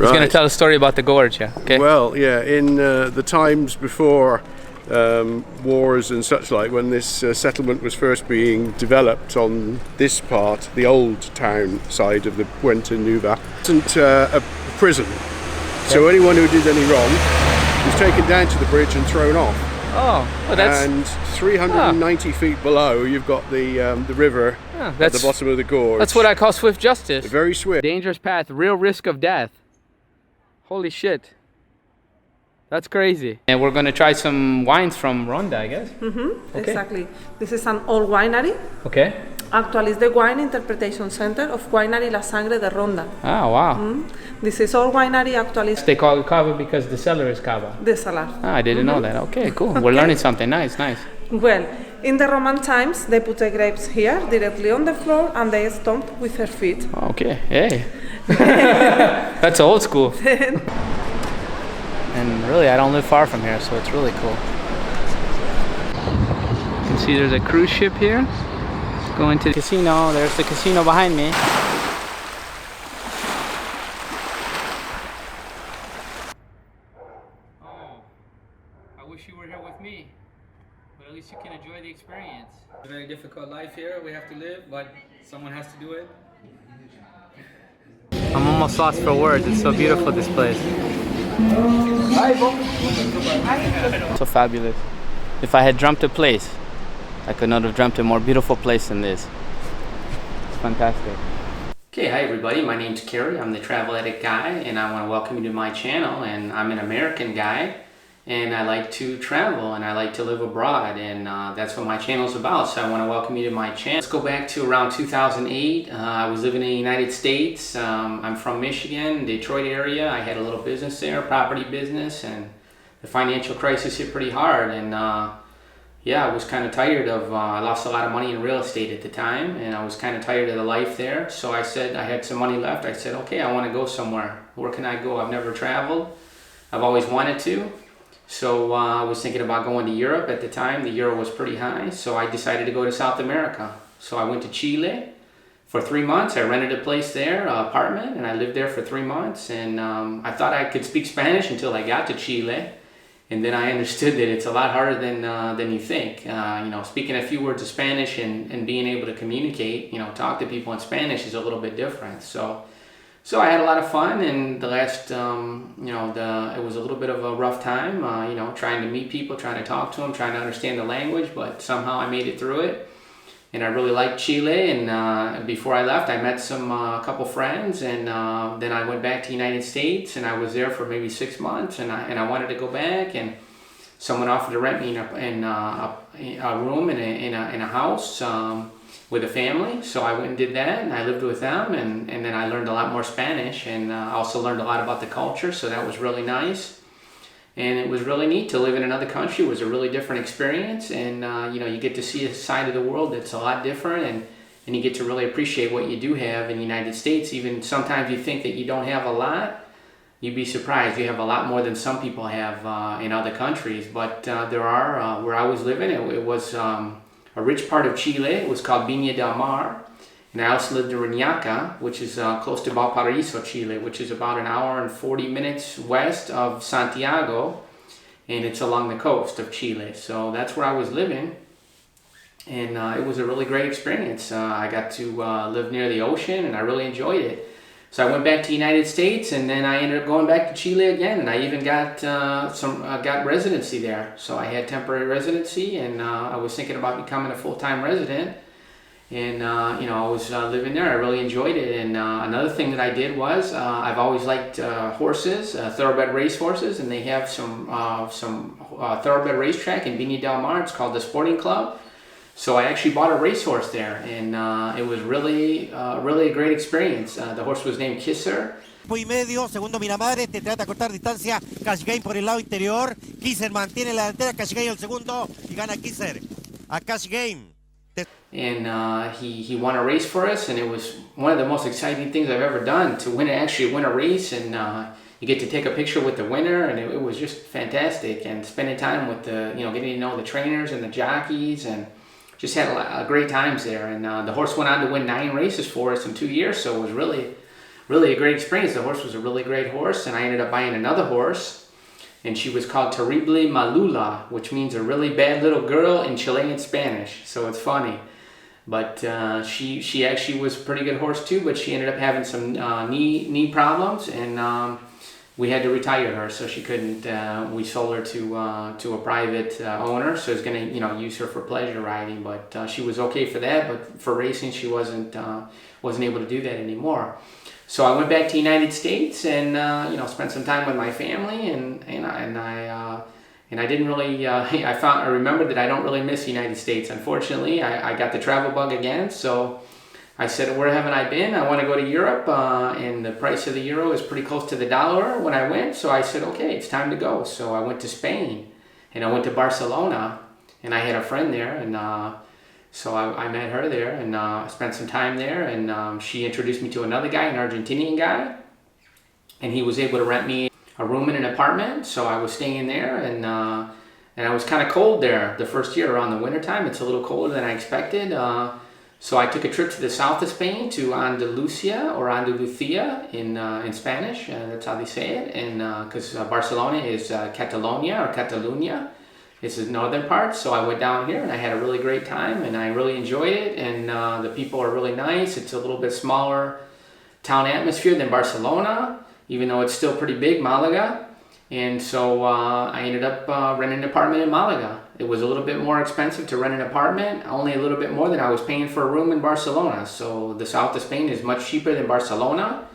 He's going to tell a story about the gorge, yeah. Okay. Well, yeah, in the times before wars and such like, when this settlement was first being developed on this part, the old town side of the Puente Nueva, wasn't a prison. So anyone who did any wrong was taken down to the bridge and thrown off. Oh, well that's... And 390 feet below, you've got the river at the bottom of the gorge. That's what I call swift justice. Very swift. Dangerous path, real risk of death. Holy shit. That's crazy. And we're going to try some wines from Ronda, I guess. Mm-hmm, okay. Exactly. This is an old winery. Okay. Actually, it's the wine interpretation center of Winery La Sangre de Ronda. Ah, wow. This is our winery actually. They call it cava because the cellar is cava. The cellar. Ah, I didn't know that. Okay, cool. We're learning something. Nice, nice. Well, in the Roman times, they put the grapes here, directly on the floor, and they stomp with their feet. Okay, hey. That's old school. And really, I don't live far from here, so it's really cool. You can see there's a cruise ship here. Going to the casino. There's the casino behind me. Oh, I wish you were here with me, but at least you can enjoy the experience. It's a very difficult life here we have to live, but someone has to do it. I'm almost lost for words. It's so beautiful, this place. So fabulous. If I had dreamt a place, I could not have dreamt a more beautiful place than this. It's fantastic. Okay, hi everybody. My name's Kerry. I'm the Travel Addict Guy, and I want to welcome you to my channel. And I'm an American guy, and I like to travel, and I like to live abroad, and that's what my channel's about. So I want to welcome you to my channel. Let's go back to around 2008. I was living in the United States. I'm from Michigan, Detroit area. I had a little business there, property business, and the financial crisis hit pretty hard, and yeah, I was kind of tired of, I lost a lot of money in real estate at the time, and I was kind of tired of the life there. So I said, I had some money left. I said, okay, I want to go somewhere. Where can I go? I've never traveled. I've always wanted to. So I was thinking about going to Europe at the time. The euro was pretty high. So I decided to go to South America. So I went to Chile for 3 months. I rented a place there, an apartment, and I lived there for 3 months. And I thought I could speak Spanish until I got to Chile. And then I understood that it's a lot harder than you think. You know, speaking a few words of Spanish and being able to communicate, you know, talk to people in Spanish is a little bit different. So I had a lot of fun, and the last, you know, it was a little bit of a rough time, you know, trying to meet people, trying to talk to them, trying to understand the language, but somehow I made it through it. And I really liked Chile, and before I left, I met a couple friends, and then I went back to the United States, and I was there for maybe 6 months, and I wanted to go back, and someone offered to rent me a room in a house with a family, so I went and did that, and I lived with them, and then I learned a lot more Spanish, and also learned a lot about the culture, so that was really nice. And it was really neat to live in another country. It was a really different experience, and you know, you get to see a side of the world that's a lot different, and you get to really appreciate what you do have in the United States. Even sometimes you think that you don't have a lot, you'd be surprised. You have a lot more than some people have in other countries, but there are, where I was living, it was a rich part of Chile. It was called Viña del Mar. And I also lived in Reñaca, which is close to Valparaiso, Chile, which is about an hour and 40 minutes west of Santiago, and it's along the coast of Chile. So that's where I was living, and it was a really great experience. I got to live near the ocean, and I really enjoyed it. So I went back to the United States, and then I ended up going back to Chile again, and I even got got residency there. So I had temporary residency, and I was thinking about becoming a full-time resident. And you know, I was living there. I really enjoyed it. And another thing that I did was I've always liked horses, thoroughbred race horses, and they have some thoroughbred racetrack in Viña del Mar. It's called the Sporting Club. So I actually bought a racehorse there, and it was really a great experience. The horse was named Kisser. Y medio, segundo Miramadre, te trata de cortar distancia, Cash Game por el lado interior, Kisser mantiene la delantera, Cash Game el segundo y gana Kisser a Cash Game. And he won a race for us, and it was one of the most exciting things I've ever done, to actually win a race, and you get to take a picture with the winner, and it was just fantastic. And spending time with getting to know the trainers and the jockeys, and just had great times there. And the horse went on to win 9 races for us in 2 years, so it was really really a great experience. The horse was a really great horse, and I ended up buying another horse, and she was called Terrible Malula, which means a really bad little girl in Chilean Spanish. So it's funny. But she actually was a pretty good horse too, but she ended up having some knee problems, and we had to retire her, so she couldn't. We sold her to a private owner, so it's going to use her for pleasure riding. But she was okay for that, but for racing she wasn't able to do that anymore. So I went back to the United States and spent some time with my family, and I didn't really. I remembered that I don't really miss the United States. Unfortunately, I got the travel bug again, so I said, where haven't I been? I want to go to Europe, and the price of the euro is pretty close to the dollar when I went. So I said, okay, it's time to go. So I went to Spain, and I went to Barcelona, and I had a friend there, and so I met her there, and spent some time there, and she introduced me to another guy, an Argentinian guy, and he was able to rent me a room in an apartment. So I was staying there, and I was kind of cold there the first year around the winter time. It's a little colder than I expected. So I took a trip to the south of Spain, to Andalusia, or Andalucia in Spanish. That's how they say it. And because Barcelona is Catalonia or Catalunya, it's the northern part. So I went down here and I had a really great time, and I really enjoyed it. And the people are really nice. It's a little bit smaller town atmosphere than Barcelona, even though it's still pretty big, Malaga. And so I ended up renting an apartment in Malaga. It was a little bit more expensive to rent an apartment, only a little bit more than I was paying for a room in Barcelona. So the south of Spain is much cheaper than Barcelona.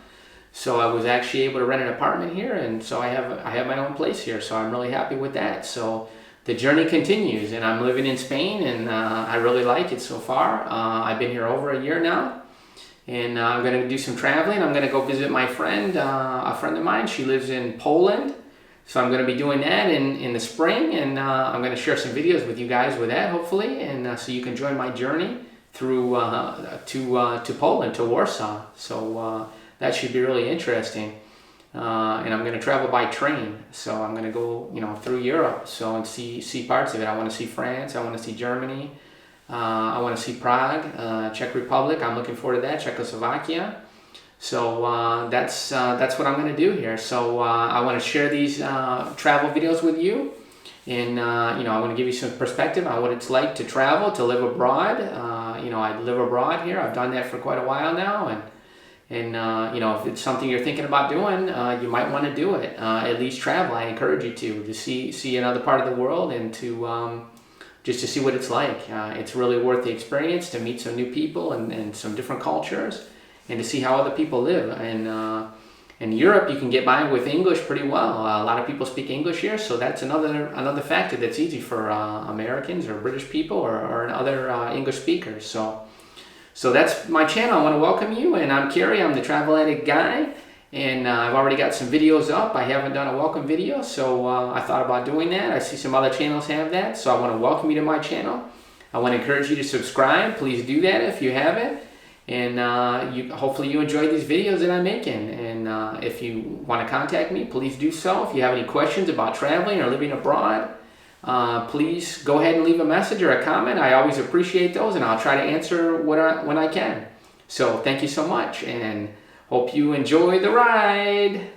So I was actually able to rent an apartment here, and so I have my own place here. So I'm really happy with that. So the journey continues, and I'm living in Spain, and I really like it so far. I've been here over a year now, and I'm going to do some traveling. I'm going to go visit my friend, a friend of mine. She lives in Poland. So I'm going to be doing that in the spring, and I'm going to share some videos with you guys with that, hopefully, and so you can join my journey through to Poland, to Warsaw. So that should be really interesting. And I'm going to travel by train, so I'm going to go through Europe, so and see parts of it. I want to see France, I want to see Germany, I want to see Prague, Czech Republic. I'm looking forward to that. Czechoslovakia. So that's what I'm going to do here. So I want to share these travel videos with you, and I want to give you some perspective on what it's like to travel, to live abroad. I live abroad here. I've done that for quite a while now, and if it's something you're thinking about doing, you might want to do it. At least travel. I encourage you to see another part of the world, and to just to see what it's like. It's really worth the experience to meet some new people and some different cultures, and to see how other people live. And in Europe, you can get by with English pretty well. A lot of people speak English here, so that's another factor that's easy for Americans or British people or other English speakers. So that's my channel. I want to welcome you, and I'm Kerry. I'm the Travel Addict Guy, and I've already got some videos up. I haven't done a welcome video, so I thought about doing that. I see some other channels have that, so I want to welcome you to my channel. I want to encourage you to subscribe. Please do that if you haven't. And hopefully you enjoy these videos that I'm making. And if you want to contact me, please do so. If you have any questions about traveling or living abroad, please go ahead and leave a message or a comment. I always appreciate those, and I'll try to answer when I can. So thank you so much, and hope you enjoy the ride.